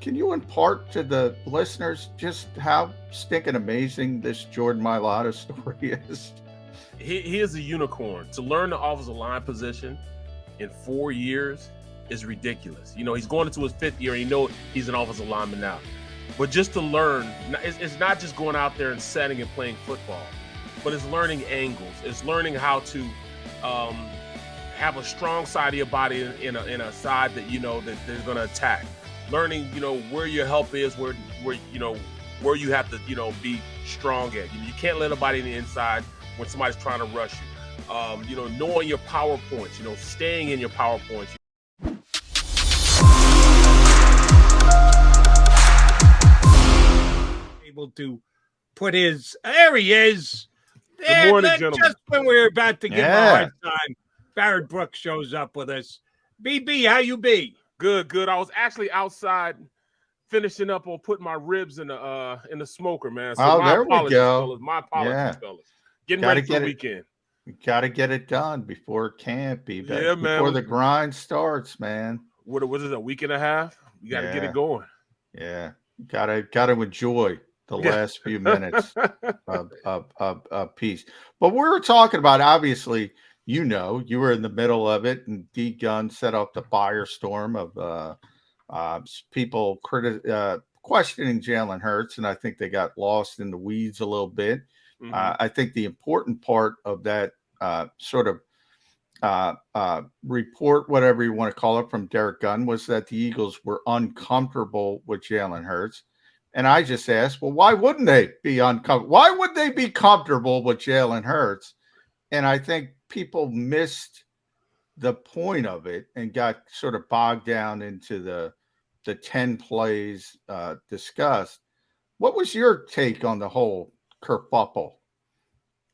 can you impart to the listeners just how stinking amazing this Jordan Mailata story is? He is a unicorn. To learn the offensive line position in 4 years is ridiculous. He's going into his 5th year, and he's an offensive lineman now. But just to learn, it's not just going out there and setting and playing football, but it's learning angles. It's learning how to have a strong side of your body in a side that that they're going to attack. Learning, where your help is, where you have to be strong at. You can't let nobody in the inside when somebody's trying to rush you. Knowing your power points. Staying in your power points. Able to put his there he is. Good morning, gentlemen. Just when we were about to give him a hard time, Barrett Brooks shows up with us. BB, how you be? Good. I was actually outside finishing up on putting my ribs in the smoker, man. So there we go. Fellas. My apologies, fellas. Getting ready for the weekend. You got to get it done before camp, man. Before the grind starts, man. What is it, a week and a half? You got to get it going. Yeah, got to enjoy the last few minutes of peace. But we were talking about, obviously, you were in the middle of it, and D Gunn set up the firestorm of people questioning Jalen Hurts, and I think they got lost in the weeds a little bit. Mm-hmm. I think the important part of that sort of report, whatever you want to call it, from Derek Gunn was that the Eagles were uncomfortable with Jalen Hurts. And I just asked, well, why wouldn't they be uncomfortable? Why would they be comfortable with Jalen Hurts? And I think people missed the point of it and got sort of bogged down into the 10 plays discussed. What was your take on the whole kerfuffle?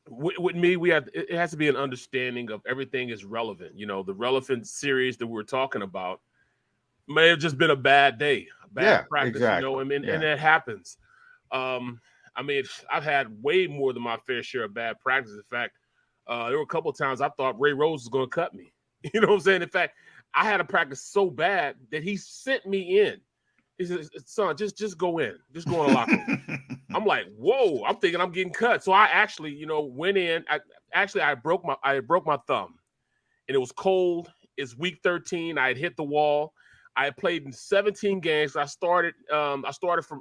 With me, it has to be an understanding of everything is relevant. The relevant series that we're talking about may have just been a bad day, practice, exactly. And that happens. I've had way more than my fair share of bad practice. In fact, there were a couple of times I thought Ray Rose was going to cut me. You know what I'm saying? In fact, I had a practice so bad that he sent me in. He said, "Son, just go in. Just go in the locker room." I'm like, whoa, I'm thinking I'm getting cut. So I actually, went in. I broke my thumb, and it was cold. It's week 13. I had hit the wall. I had played in 17 games. I started from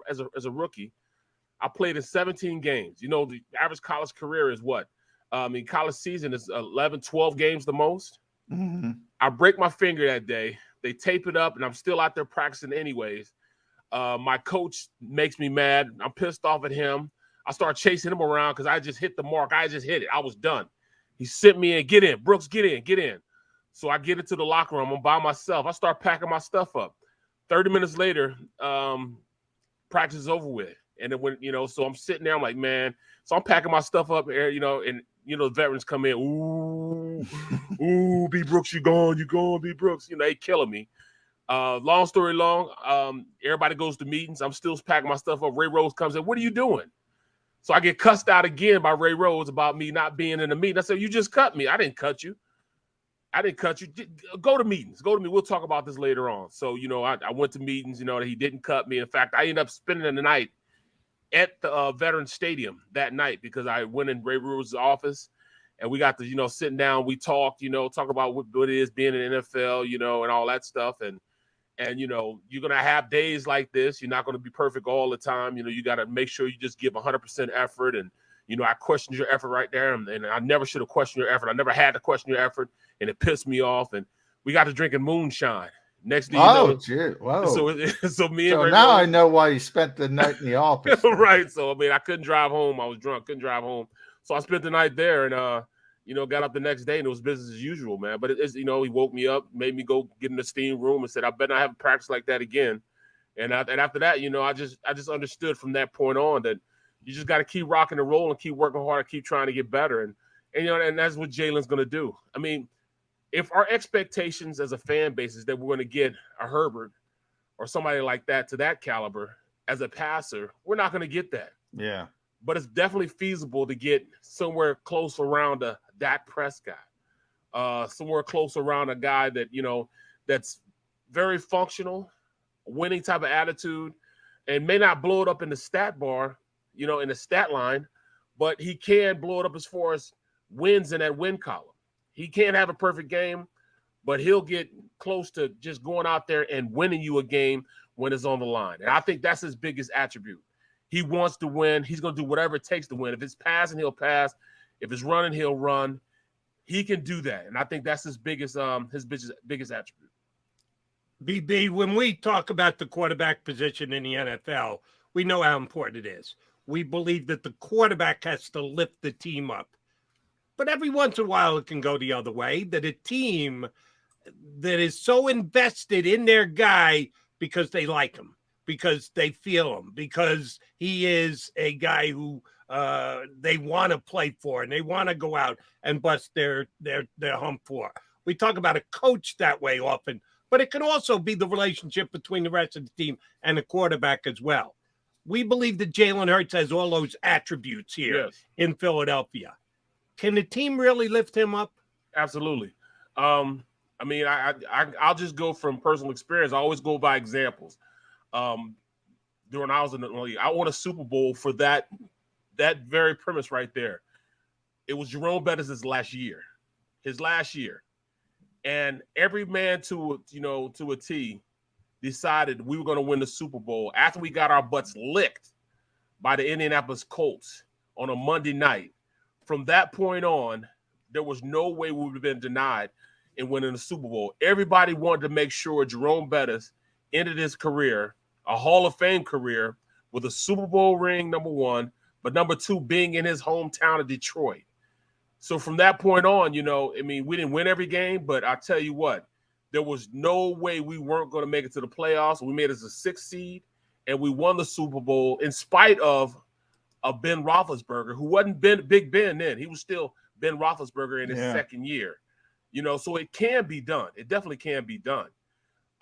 as a rookie. I played in 17 games. The average college career is what? College season is 11, 12 games the most. Mm-hmm. I break my finger that day. They tape it up, and I'm still out there practicing anyways. My coach makes me mad. I'm pissed off at him. I start chasing him around because I just hit the mark. I just hit it. I was done. He sent me in. Get in. Brooks, get in. So I get into the locker room. I'm by myself. I start packing my stuff up. 30 minutes later, practice is over with. And then when, so I'm sitting there, I'm like, man. So I'm packing my stuff up here, and the veterans come in. Ooh, B. Brooks, you gone, B. Brooks. They killing me. Long story long, everybody goes to meetings. I'm still packing my stuff up. Ray Rose comes in. What are you doing? So I get cussed out again by Ray Rose about me not being in the meeting. I said, you just cut me. I didn't cut you. Go to meetings. Go to me. We'll talk about this later on. So, I went to meetings, he didn't cut me. In fact, I ended up spending the night at the Veterans Stadium that night because I went in Ray Rose's office and we got to, sitting down. We talked, talk about what it is being in the NFL, and all that stuff. And you're going to have days like this. You're not going to be perfect all the time. You got to make sure you just give 100% effort. And, I questioned your effort right there. And I never should have questioned your effort. I never had to question your effort. And it pissed me off. And we got to drinking moonshine. Next thing you know. Whoa. So me and Ray now Rose, I know why you spent the night in the office. Right. So, I couldn't drive home. I was drunk. Couldn't drive home. So I spent the night there and, got up the next day and it was business as usual, man. But he woke me up, made me go get in the steam room and said, I better not have a practice like that again. And after that, I just understood from that point on that you just got to keep rocking and rolling, keep working hard, keep trying to get better. And that's what Jalen's going to do. If our expectations as a fan base is that we're going to get a Herbert or somebody like that to that caliber as a passer, we're not going to get that. Yeah. But it's definitely feasible to get somewhere close around a Dak Prescott, somewhere close around a guy that, that's very functional, winning type of attitude, and may not blow it up in the stat bar, in the stat line, but he can blow it up as far as wins in that win column. He can't have a perfect game, but he'll get close to just going out there and winning you a game when it's on the line. And I think that's his biggest attribute. He wants to win. He's going to do whatever it takes to win. If it's passing, he'll pass. If it's running, he'll run. He can do that. And I think that's his biggest attribute. BB, when we talk about the quarterback position in the NFL, we know how important it is. We believe that the quarterback has to lift the team up. But every once in a while, it can go the other way, that a team that is so invested in their guy because they like him, because they feel him, because he is a guy who they want to play for and they want to go out and bust their hump for. We talk about a coach that way often, but it can also be the relationship between the rest of the team and the quarterback as well. We believe that Jalen Hurts has all those attributes here in Philadelphia. Can the team really lift him up? Absolutely. I mean, I'll just go from personal experience. I always go by examples. During I was in the league, I won a Super Bowl for that very premise right there. It was Jerome Bettis' last year, and every man to a T decided we were going to win the Super Bowl after we got our butts licked by the Indianapolis Colts on a Monday night. From that point on, there was no way we would have been denied in winning the Super Bowl. Everybody wanted to make sure Jerome Bettis ended his career, a Hall of Fame career, with a Super Bowl ring, number one, but number two, being in his hometown of Detroit. So from that point on, I mean, we didn't win every game, but I tell you what, there was no way we weren't going to make it to the playoffs. We made it as a 6th seed, and we won the Super Bowl in spite of Ben Roethlisberger, who wasn't Big Ben then. He was still Ben Roethlisberger in his second year. So it can be done. It definitely can be done.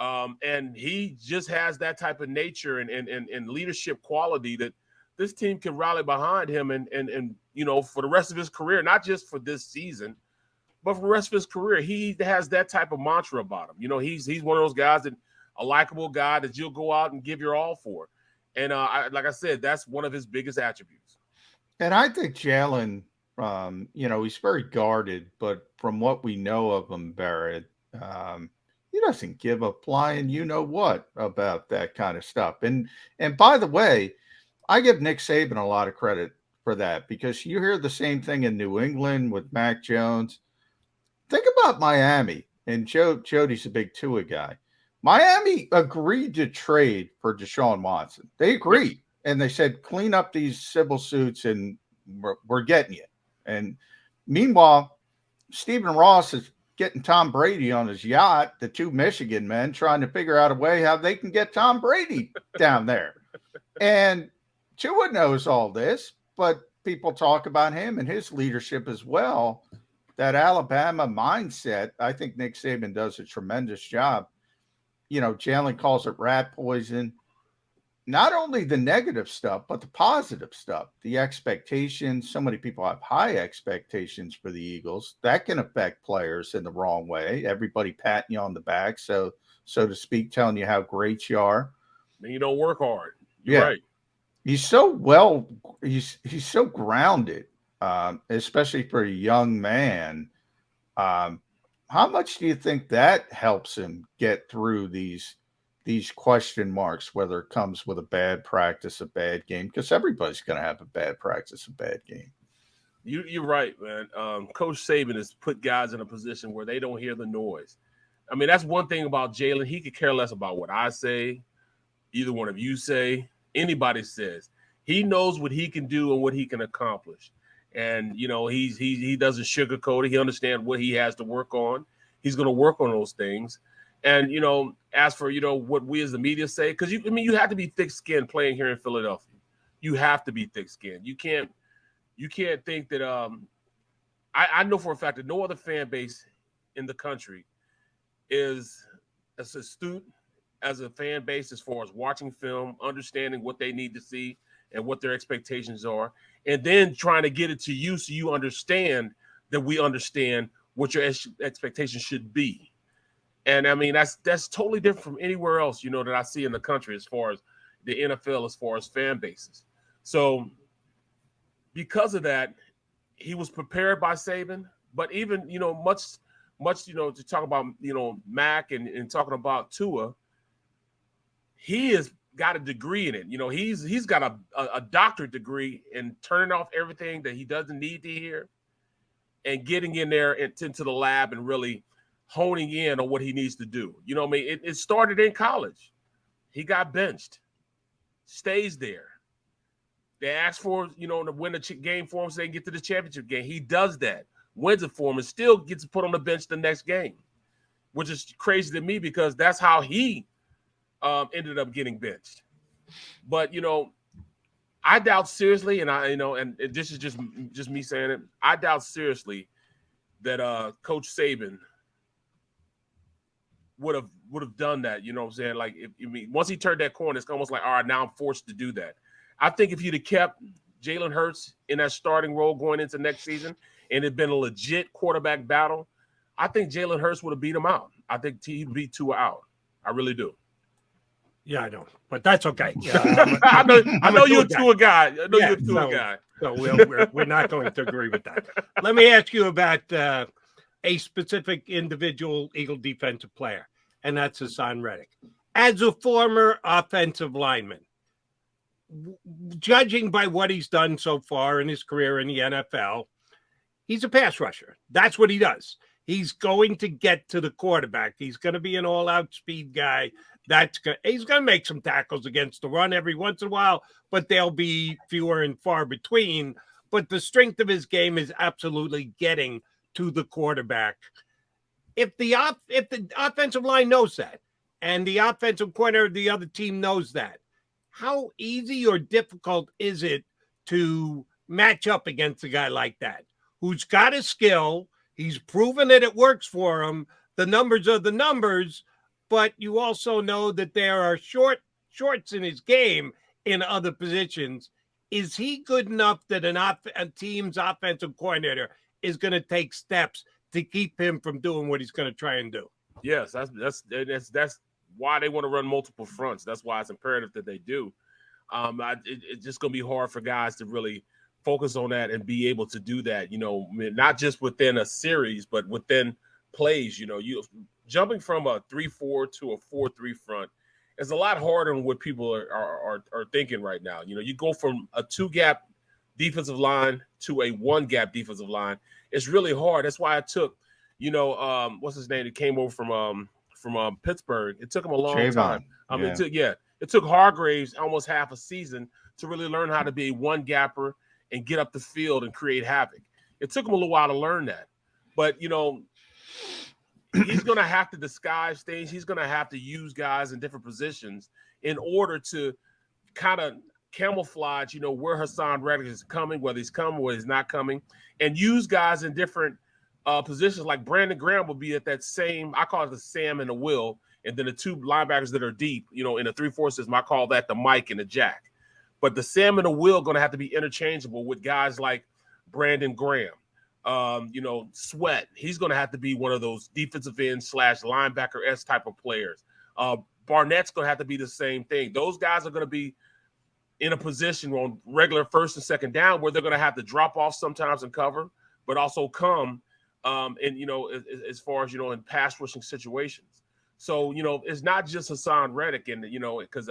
And he just has that type of nature and leadership quality that this team can rally behind him and for the rest of his career, not just for this season, but for the rest of his career. He has that type of mantra about him. He's one of those guys a likable guy that you'll go out and give your all for. And like I said, that's one of his biggest attributes. And I think Jalen, he's very guarded, but from what we know of him, Barrett, he doesn't give a flying what about that kind of stuff. And by the way, I give Nick Saban a lot of credit for that, because you hear the same thing in New England with Mac Jones. Think about Miami, and Jody's a big Tua guy. Miami agreed to trade for Deshaun Watson. They agreed, and they said, clean up these civil suits, and we're getting you. And meanwhile, Stephen Ross is getting Tom Brady on his yacht, the two Michigan men trying to figure out a way how they can get Tom Brady down there. And Tua knows all this, but people talk about him and his leadership as well. That Alabama mindset, I think Nick Saban does a tremendous job. Jalen calls it rat poison. Not only the negative stuff, but the positive stuff, the expectations. So many people have high expectations for the Eagles. That can affect players in the wrong way. Everybody patting you on the back, so to speak, telling you how great you are. Then you don't work hard. You're right. He's so he's so grounded, especially for a young man. How much do you think that helps him get through these question marks, whether it comes with a bad practice, a bad game? Because everybody's going to have a bad practice, a bad game. You're right, man. Coach Saban has put guys in a position where they don't hear the noise. I mean, that's one thing about Jalen. He could care less about what I say, either one of you say, anybody says. He knows what he can do and what he can accomplish. And, he doesn't sugarcoat it. He understands what he has to work on. He's going to work on those things. And, as for, what we as the media say, because you have to be thick-skinned playing here in Philadelphia. You have to be thick-skinned. You can't think that I know for a fact that no other fan base in the country is as astute as a fan base as far as watching film, understanding what they need to see and what their expectations are, and then trying to get it to you so you understand that we understand what your expectations should be. And I mean, that's totally different from anywhere else, that I see in the country as far as the NFL, as far as fan bases. So because of that, he was prepared by Saban. But even, much, to talk about, Mac and talking about Tua, he has got a degree in it. He's got a doctorate degree in turning off everything that he doesn't need to hear and getting in there into the lab and really honing in on what he needs to do. It started in college. He got benched, stays there. They asked for, to win a game for him so they can get to the championship game. He does that, wins it for him, and still gets put on the bench the next game, which is crazy to me because that's how he ended up getting benched. But, I doubt seriously, and and this is just me saying it, I doubt seriously that Coach Saban would have done that. You know what I'm saying? Like, once he turned that corner, it's almost like, all right, now I'm forced to do that. I think if he'd have kept Jalen Hurts in that starting role going into next season and it'd been a legit quarterback battle, I think Jalen Hurts would have beat him out. I think he'd beat Tua out. I really do. Yeah, I know, but that's okay. I know you're a Tua guy. I know you're a Tua guy. So we're not going to agree with that. Let me ask you about a specific individual Eagle defensive player, and that's Haason Reddick. As a former offensive lineman, judging by what he's done so far in his career in the NFL, he's a pass rusher. That's what he does. He's going to get to the quarterback. He's going to be an all-out speed guy. He's going to make some tackles against the run every once in a while, but they'll be fewer and far between. But the strength of his game is absolutely getting to the quarterback. If the offensive line knows that, and the offensive coordinator of the other team knows that, how easy or difficult is it to match up against a guy like that, who's got a skill? He's proven that it works for him. The numbers are the numbers, but you also know that there are shorts in his game in other positions. Is he good enough that a team's offensive coordinator is going to take steps to keep him from doing what he's going to try and do? Yes, that's why they want to run multiple fronts. That's why it's imperative that they do. It's just going to be hard for guys to really focus on that and be able to do that, not just within a series, but within plays. You jumping from a 3-4 to a 4-3 front is a lot harder than what people are thinking right now. You go from a 2-gap defensive line to a 1-gap defensive line. It's really hard. That's why it took, what's his name? It came over from Pittsburgh. It took him a long time. It took Hargraves almost half a season to really learn how to be a 1-gapper and get up the field and create havoc. It took him a little while to learn that. But, he's going to have to disguise things. He's going to have to use guys in different positions in order to kind of camouflage, where Haason Reddick is coming, whether he's coming, whether he's not coming, and use guys in different positions. Like Brandon Graham will be at that same, I call it the Sam and the Will, and then the two linebackers that are deep, in a 3-4 system, I call that the Mike and the Jack. But the Sam and the Will going to have to be interchangeable with guys like Brandon Graham. Sweat, he's going to have to be one of those defensive end / linebacker-esque type of players. Barnett's going to have to be the same thing. Those guys are going to be in a position on regular first and second down where they're going to have to drop off sometimes and cover, but also come as far as, in pass rushing situations. So, it's not just Haason Reddick and, because,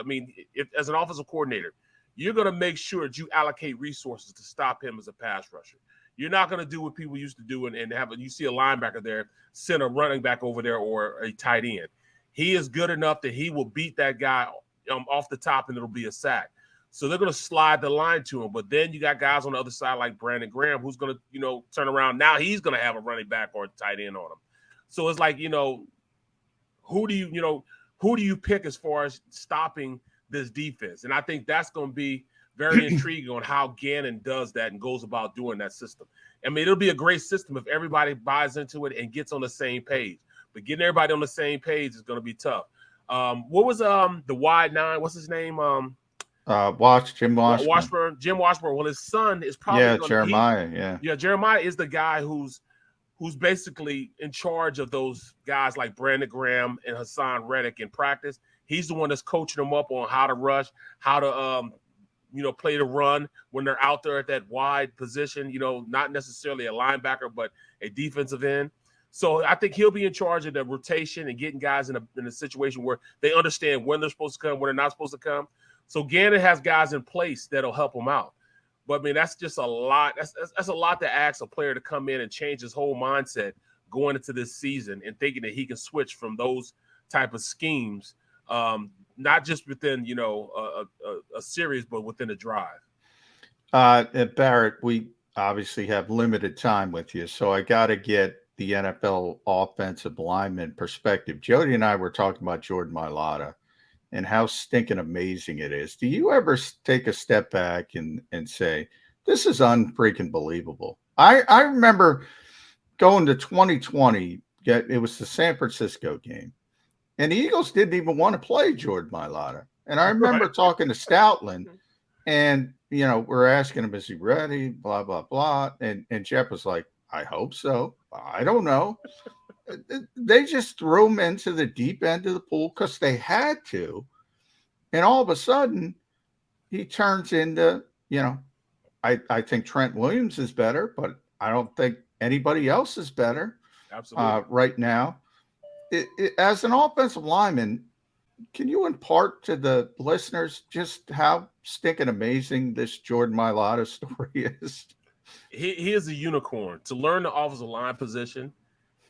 as an offensive coordinator, you're going to make sure that you allocate resources to stop him as a pass rusher. You're not going to do what people used to do and you see a linebacker there, send a running back over there or a tight end. He is good enough that he will beat that guy off the top and it'll be a sack. So they're going to slide the line to him. But then you got guys on the other side like Brandon Graham who's going to, turn around. Now he's going to have a running back or a tight end on him. So it's like, who do you pick as far as stopping this defense? And I think that's going to be very intriguing on how Gannon does that and goes about doing that system. It'll be a great system if everybody buys into it and gets on the same page. But getting everybody on the same page is going to be tough. What was the wide 9? What's his name? Jim Washburn. Jim Washburn. Well, his son is probably Jeremiah. Jeremiah is the guy who's who's basically in charge of those guys like Brandon Graham and Haason Reddick in practice. He's the one that's coaching them up on how to rush, how to play the run when they're out there at that wide position, not necessarily a linebacker, but a defensive end. So I think he'll be in charge of the rotation and getting guys in a situation where they understand when they're supposed to come, when they're not supposed to come. So Gannon has guys in place that'll help him out. But, I mean, that's just a lot. That's a lot to ask a player to come in and change his whole mindset going into this season and thinking that he can switch from those type of schemes, not just within, a series, but within a drive. Barrett, we obviously have limited time with you, so I got to get the NFL offensive lineman perspective. Jody and I were talking about Jordan Mailata and how stinking amazing it is. Do you ever take a step back and say, this is unfreaking believable? I remember going to 2020, it was the San Francisco game, and the Eagles didn't even want to play Jordan Mailata. And I remember talking to Stoutland, and, we're asking him, is he ready? Blah, blah, blah. And Jeff was like, I hope so. I don't know. They just threw him into the deep end of the pool because they had to. And all of a sudden, he turns into, I think Trent Williams is better, but I don't think anybody else is better. Absolutely. Right now. As an offensive lineman, can you impart to the listeners just how stinking amazing this Jordan Mailata story is? He is a unicorn. To learn the offensive line position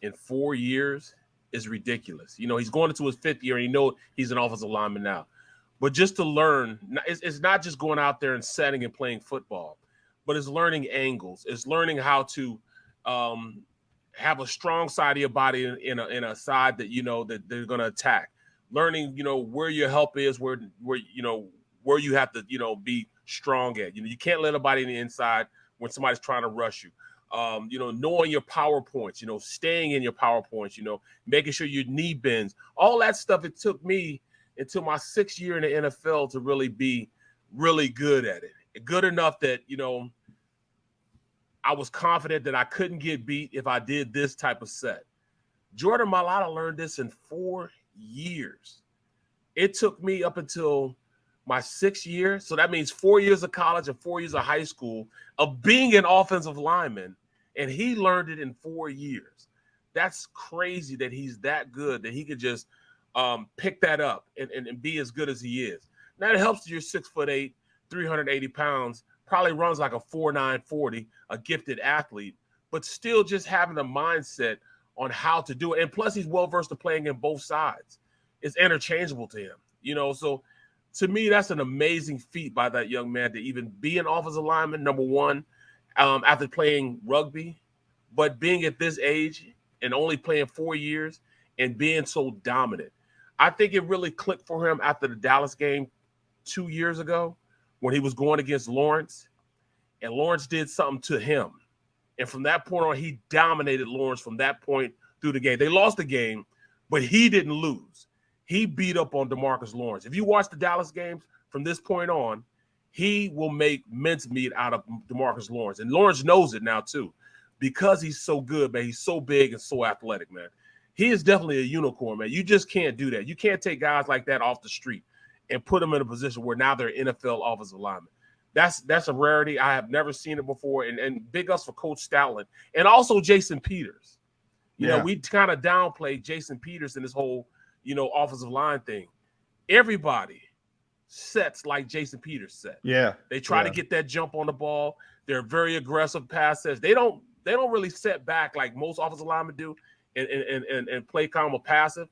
in 4 years is ridiculous. He's going into his 5th year, and he's an offensive lineman now. But just to learn, it's not just going out there and setting and playing football, but it's learning angles. It's learning how to have a strong side of your body in a side that that they're going to attack. Learning, where your help is, where you have to be strong at. You can't let nobody in the inside when somebody's trying to rush you. Knowing your power points, staying in your power points, making sure your knee bends, all that stuff. It took me until my 6th year in the NFL to really be really good at it. Good enough that, I was confident that I couldn't get beat if I did this type of set. Jordan Mailata learned this in 4 years. It took me up until my 6th year. So that means 4 years of college and 4 years of high school of being an offensive lineman. And he learned it in 4 years. That's crazy that he's that good, that he could just pick that up and be as good as he is. Now it helps that you're 6'8", 380 pounds, probably runs like a 4.9 40, a gifted athlete, but still just having a mindset on how to do it. And plus he's well-versed to playing in both sides. It's interchangeable to him, so to me, that's an amazing feat by that young man to even be an offensive lineman, number one, after playing rugby, but being at this age and only playing 4 years and being so dominant. I think it really clicked for him after the Dallas game 2 years ago when he was going against Lawrence, and Lawrence did something to him. And from that point on, he dominated Lawrence from that point through the game. They lost the game, but he didn't lose. He beat up on DeMarcus Lawrence. If you watch the Dallas games from this point on, he will make mincemeat out of DeMarcus Lawrence. And Lawrence knows it now, too, because he's so good, man. He's so big and so athletic, man. He is definitely a unicorn, man. You just can't do that. You can't take guys like that off the street and put them in a position where now they're NFL offensive linemen. That's a rarity. I have never seen it before. And big ups for Coach Stoutland and also Jason Peters. You know, we kind of downplayed Jason Peters in this whole, offensive line thing. Everybody sets like Jason Peters set. Yeah. They try to get that jump on the ball. They're very aggressive pass sets. They don't really set back like most offensive linemen do and play calm or passive.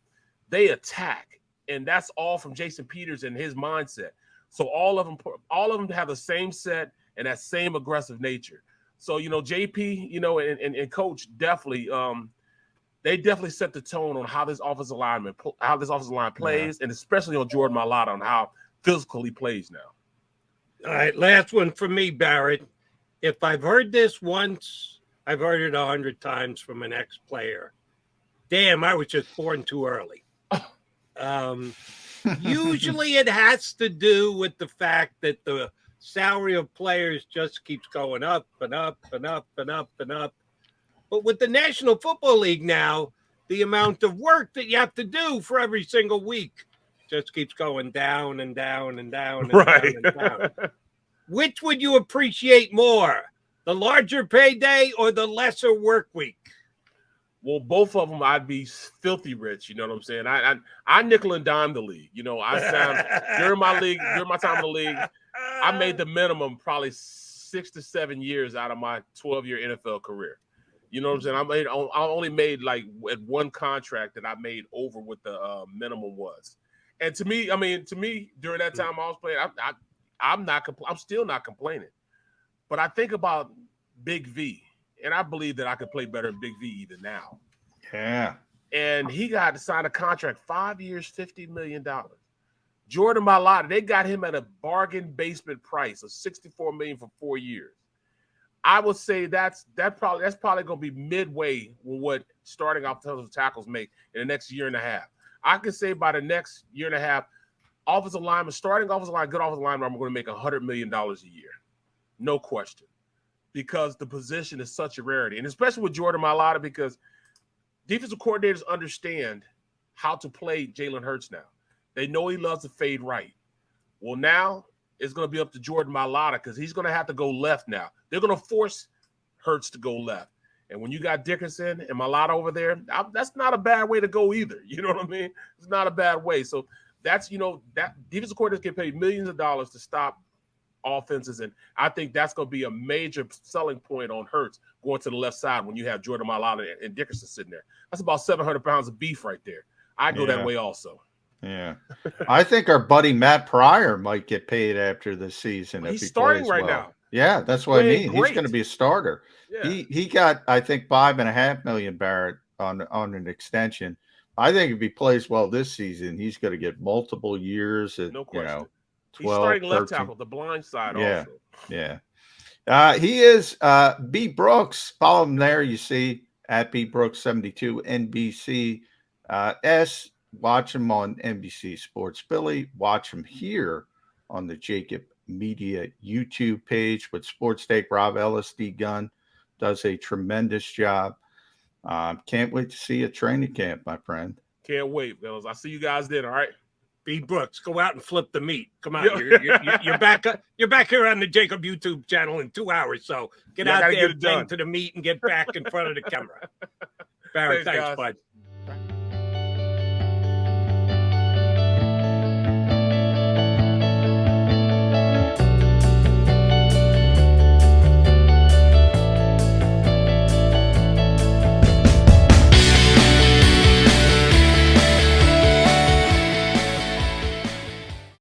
They attack. And that's all from Jason Peters and his mindset. So all of them have the same set and that same aggressive nature. So, JP, and Coach definitely they definitely set the tone on how this offensive line plays, and especially on Jordan Mailata on how physical he plays now. All right, last one for me, Barrett. If I've heard this once, I've heard it 100 times from an ex-player. Damn, I was just born too early. Usually it has to do with the fact that the salary of players just keeps going up and up and up and up and up. But with the National Football League now, the amount of work that you have to do for every single week just keeps going down and down and down and Right. down and down. Which would you appreciate more, the larger payday or the lesser work week? Well, both of them, I'd be filthy rich. You know what I'm saying? I nickel and dime the league. You know, during my time in the league, I made the minimum probably 6 to 7 years out of my 12-year NFL career. You know what I'm saying? I only made like at one contract that I made over what the minimum was. And to me, during that time I was playing, I'm still not complaining. But I think about Big V, and I believe that I could play better than Big V even now. Yeah. And he got to sign a contract, 5 years, $50 million. Jordan Mailata, they got him at a bargain basement price of $64 million for 4 years. I would say that's probably going to be midway with what starting offensive tackles make in the next year and a half. I could say by the next year and a half, starting offensive line, good offensive lineman, I'm going to make $100 million a year. No question. Because the position is such a rarity. And especially with Jordan Mailata, because defensive coordinators understand how to play Jalen Hurts now. They know he loves to fade right. Well, now it's going to be up to Jordan Mailata because he's going to have to go left now. They're going to force Hurts to go left. And when you got Dickerson and Mailata over there, that's not a bad way to go either. You know what I mean? It's not a bad way. So that's, that defensive coordinators get paid millions of dollars to stop offenses. And I think that's going to be a major selling point on Hurts going to the left side when you have Jordan Mailata and Dickerson sitting there. That's about 700 pounds of beef right there. I go that way also. Yeah. I think our buddy Matt Pryor might get paid after the season. Well, if he's he starting plays right well. now. Yeah, that's what I mean. Great. He's going to be a starter. Yeah. He got, I think, $5.5 million, Barrett, on an extension. I think if he plays well this season, he's going to get multiple years. No question. 12, he's starting left 13. tackle, the blind side Yeah. also. Yeah. He is B. Brooks. Follow him there. You see at B. Brooks 72 NBC S. Watch him on NBC Sports Philly. Watch him here on the JAKIB Media YouTube page with Sports Take. Rob Ellis, D. Gunn, does a tremendous job. Can't wait to see you at training camp, my friend. Can't wait, fellas. I'll see you guys then, all right? B. Brooks, go out and flip the meat. Come on, you're back. You're back here on the JAKIB YouTube channel in 2 hours. So get out there, bang to the meat, and get back in front of the camera. Barrett, thanks, bud.